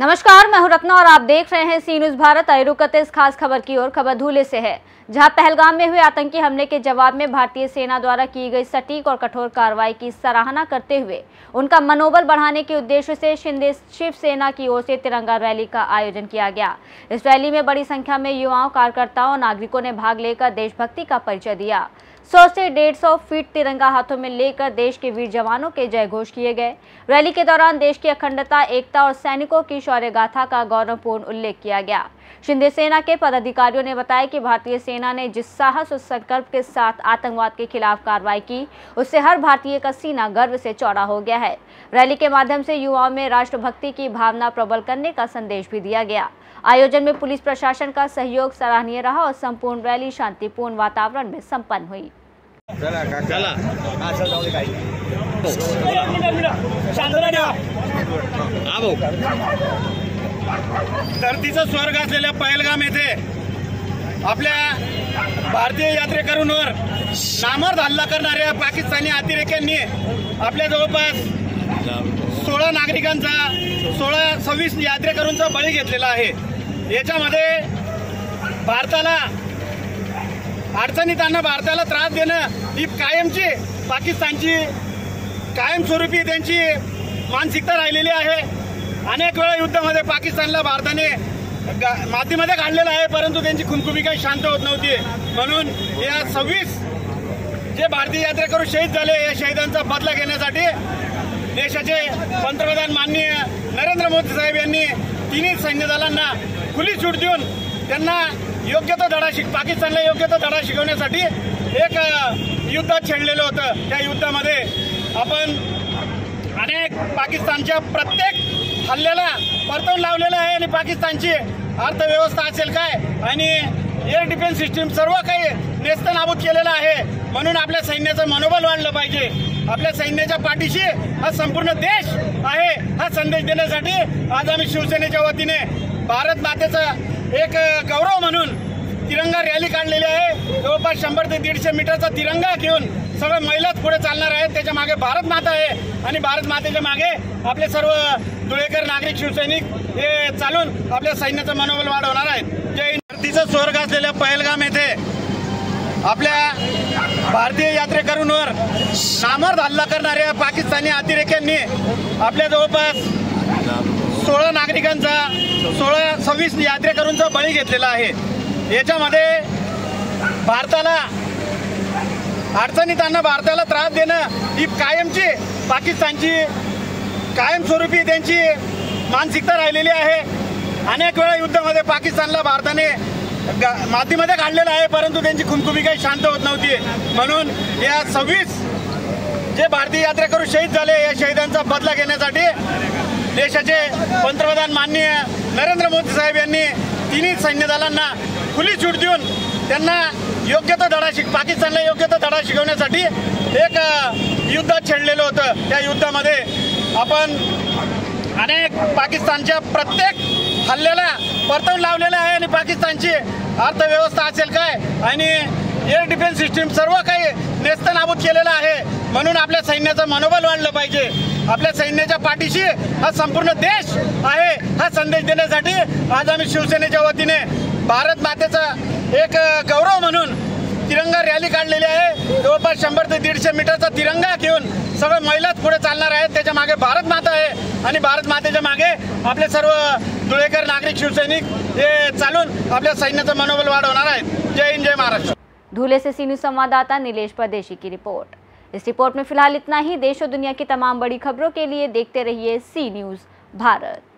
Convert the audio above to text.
नमस्कार, मैं हूं रत्ना और आप देख रहे हैं सी न्यूज भारत। आइए रुक करते इस खास खबर की ओर। खबर धूले से है, जहां पहलगाम में हुए आतंकी हमले के जवाब में भारतीय सेना द्वारा की गई सटीक और कठोर कार्रवाई की सराहना करते हुए उनका मनोबल बढ़ाने के उद्देश्य से शिवसेना की ओर से तिरंगा रैली का आयोजन किया गया। इस रैली में बड़ी संख्या में युवाओं, कार्यकर्ताओं और नागरिकों ने भाग लेकर देशभक्ति का परिचय दिया। 100 से 150 फीट तिरंगा हाथों में लेकर देश के वीर जवानों के जय घोष किए गए। रैली के दौरान देश की अखंडता, एकता और सैनिकों की शौर्य गाथा का गौरवपूर्ण उल्लेख किया गया। शिंदे सेना के पदाधिकारियों ने बताया कि भारतीय सेना ने जिस साहस और संकल्प के साथ आतंकवाद के खिलाफ कार्रवाई की, उससे हर भारतीय का सीना गर्व से चौड़ा हो गया है। रैली के माध्यम से युवाओं में राष्ट्रभक्ति की भावना प्रबल करने का संदेश भी दिया गया। आयोजन में पुलिस प्रशासन का सहयोग सराहनीय रहा और संपूर्ण रैली शांतिपूर्ण वातावरण में संपन्न हुई। धरतीचं स्वर्ग असलेल्या पहलगाम येथे आपल्या भारतीय यात्रेकरूंवर नामर्द हल्ला करणाऱ्या पाकिस्तानी अतिरेक्यांनी आपल्या जवळपास 16 नागरिकांचा 26 यात्रेकरूंचा बळी घेतलेला आहे। याच्यामध्ये भारताला अडचणीत आणणं, भारताला त्रास देणं ही कायमची पाकिस्तानची कायमस्वरूपी त्यांची मानसिकता राहिलेली आहे। अनेक वेळा युद्धामध्ये पाकिस्तानला भारताने मातीमध्ये काढलेलं आहे, परंतु त्यांची खुमखुमी काही शांत होत नव्हती। म्हणून या 26 जे भारतीय यात्रेकरू शहीद झाले, या शहीदांचा बदला घेण्यासाठी देशाचे पंतप्रधान माननीय नरेंद्र मोदी साहेब यांनी तिन्ही सैन्य दलांना खुली सूट देऊन त्यांना योग्य तो धडा पाकिस्तानला योग्य तो धडा शिकवण्यासाठी एक युद्धात छेडलेलं होतं। त्या युद्धामध्ये आपण अनेक पाकिस्तानच्या प्रत्येक हल्ल्याला परतवून लावलेलं आहे आणि पाकिस्तानची अर्थव्यवस्था असेल काय आणि एअर डिफेन्स सिस्टीम सर्व काही नेस्तनाबूत केलेलं आहे। म्हणून आपल्या सैन्याचं मनोबल वाढलं पाहिजे। आपल्या सैन्याच्या पाठीशी हा संपूर्ण देश आहे, हा संदेश देण्यासाठी आज आम्ही शिवसेनेच्या वतीने भारत मातेचा एक गौरव म्हणून तिरंगा रॅली काढलेली आहे। जवळपास 100 ते 150 मीटरचा तिरंगा घेऊन सगळे महिलाच पुढे चालणार आहेत। त्याच्या मागे भारत माता आहे आणि भारत मातेच्या मागे आपले सर्व धुळेकर नागरिक शिवसैनिक हे चालून आपल्या सैन्याचं मनोबल वाढवणार आहेत। जय हिंद। धरतीचं स्वर्ग असलेल्या पहलगाम येथे आपल्या भारतीय यात्रेकरूंवर नामर्द हल्ला करणाऱ्या पाकिस्तानी अतिरेक्यांनी आपल्या जवळपास 16 नागरिकांचा 26 यात्रेकरूंचा बळी घेतलेला आहे। याच्यामध्ये भारताला अडचणीत आणणं, भारताला त्रास देणं ही कायमची पाकिस्तानची कायमस्वरूपी त्यांची मानसिकता राहिलेली आहे। अनेक वेळा युद्धामध्ये पाकिस्तानला भारताने मातीमध्ये काढलेलं आहे, परंतु त्यांची खुमखुमी काही शांत होत नव्हती। म्हणून या 26 जे भारतीय यात्रेकरू शहीद झाले, या शहीदांचा बदला घेण्यासाठी देशाचे पंतप्रधान माननीय नरेंद्र मोदी साहेब यांनी तिन्ही सैन्य दलांना खुली सूट देऊन त्यांना योग्य तो धडा पाकिस्तानला योग्य तो धडा शिकवण्यासाठी एक युद्धात छेडलेलं होतं। त्या युद्धामध्ये आपण अनेक पाकिस्तानच्या प्रत्येक हल्ल्याला परतवून लावलेलं आहे आणि पाकिस्तानची अर्थव्यवस्था असेल काय आणि एअर डिफेन्स सिस्टीम सर्व काही नेस्तनाबूत केलेलं आहे। म्हणून आपल्या सैन्याचं मनोबल वाढलं पाहिजे। आपल्या सैन्याच्या पाठीशी हा संपूर्ण देश आहे, हा संदेश देण्यासाठी आज आम्ही शिवसेनेच्या वतीने भारत मातेचा एक गौरव म्हणून तिरंगा रॅली काढलेली आहे। जवळपास 100 ते 150 मीटरचा तिरंगा घेऊन सगळे महिलाच पुढे चालणार आहेत। त्याच्या मागे भारत माता आहे आणि भारत मातेच्या मागे आपले सर्व धुळेकर नागरिक शिवसैनिक हे चालून आपल्या सैन्याचं मनोबल वाढवणार आहेत। जय हिंद, जय महाराष्ट्र। धूले से सी न्यूज संवाददाता नीलेश परदेशी की रिपोर्ट। इस रिपोर्ट में फिलहाल इतना ही। देश और दुनिया की तमाम बड़ी खबरों के लिए देखते रहिए सी न्यूज भारत।